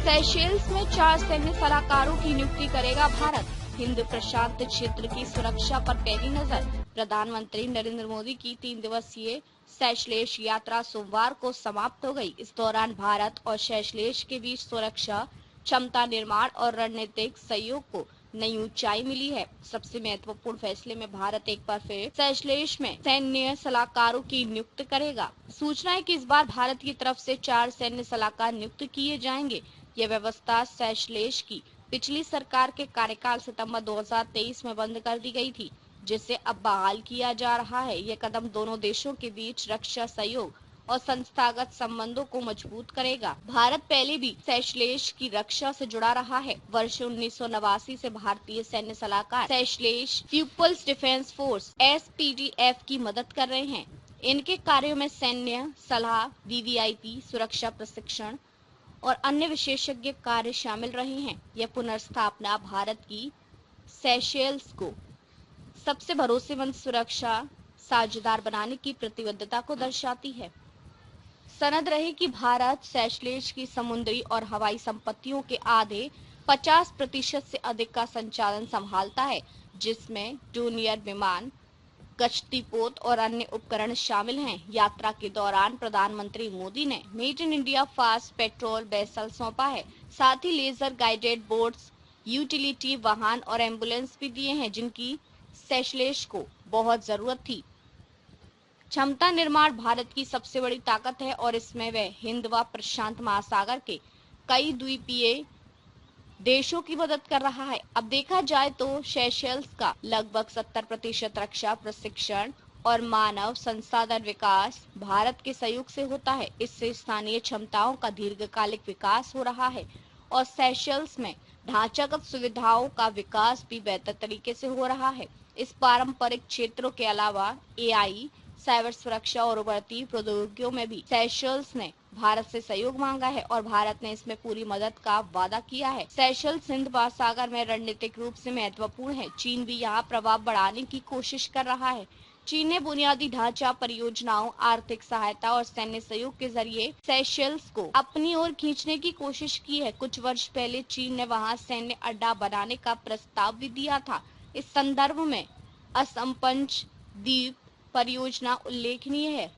Seychelles में 4 सैन्य सलाहकारों की नियुक्ति करेगा भारत। हिंद प्रशांत क्षेत्र की सुरक्षा पर पैनी नजर। प्रधानमंत्री नरेंद्र मोदी की 3 दिवसीय सेशेल्स यात्रा सोमवार को समाप्त हो गई। इस दौरान भारत और सेशेल्स के बीच सुरक्षा, क्षमता निर्माण और रणनीतिक सहयोग को नई ऊंचाई मिली है। सबसे महत्वपूर्ण फैसले में भारत एक बार फिर सेशेल्स में सैन्य सलाहकारों की नियुक्ति करेगा। सूचना है कि इस बार भारत की तरफ से 4 सैन्य सलाहकार नियुक्त किए जाएंगे। यह व्यवस्था सेशेल्स की पिछली सरकार के कार्यकाल सितंबर 2023 में बंद कर दी गई थी, जिसे अब बहाल किया जा रहा है। यह कदम दोनों देशों के बीच रक्षा सहयोग और संस्थागत संबंधों को मजबूत करेगा। भारत पहले भी सेशेल्स की रक्षा से जुड़ा रहा है। वर्ष 1989 से भारतीय सैन्य सलाहकार Seychelles people's defence force (SPDF) की मदद कर रहे हैं। इनके कार्यों में सैन्य सलाह, VVIP, सुरक्षा प्रशिक्षण और अन्य विशेषज्ञ कार्य शामिल रहे हैं। यह पुनर्स्थापना भारत की सेशेल्स को सबसे भरोसेमंद सुरक्षा साझेदार बनाने की प्रतिबद्धता को दर्शाती है। सनद रहे कि भारत सेशेल्स की समुद्री और हवाई संपत्तियों के आधे 50% से अधिक का संचालन संभालता है, जिसमें डोनियर विमान, गश्तीपोत और अन्य उपकरण शामिल हैं। यात्रा के दौरान प्रधानमंत्री मोदी ने made in India fast patrol vessel सौंपा है। साथ ही लेजर गाइडेड बोट्स, यूटिलिटी वाहन और एम्बुलेंस भी दिए हैं, जिनकी सेशेल्स को बहुत जरूरत थी। क्षमता निर्माण भारत की सबसे बड़ी ताकत है और इसमें वह हिंद व प्रशांत महासागर के कई द्वीपीय देशों की मदद कर रहा है। अब देखा जाए तो सेशेल्स का लगभग 70% रक्षा प्रशिक्षण और मानव संसाधन विकास भारत के सहयोग से होता है। इससे स्थानीय क्षमताओं का दीर्घकालिक विकास हो रहा है और सेशेल्स में ढांचागत सुविधाओं का विकास भी बेहतर तरीके से हो रहा है। इस पारंपरिक क्षेत्रों के अलावा AI, साइबर सुरक्षा और उभरती प्रौद्योगिकियों में भी सेशेल्स ने भारत से सहयोग मांगा है और भारत ने इसमें पूरी मदद का वादा किया है। सेशेल्स हिंद महासागर में रणनीतिक रूप से महत्वपूर्ण है। चीन भी यहाँ प्रभाव बढ़ाने की कोशिश कर रहा है। चीन ने बुनियादी ढांचा परियोजनाओं, आर्थिक सहायता और सैन्य सहयोग के जरिए सेशेल्स को अपनी ओर खींचने की कोशिश की है। कुछ वर्ष पहले चीन ने वहां सैन्य अड्डा बनाने का प्रस्ताव भी दिया था। इस संदर्भ में असम पंच द्वीप परियोजना उल्लेखनीय है।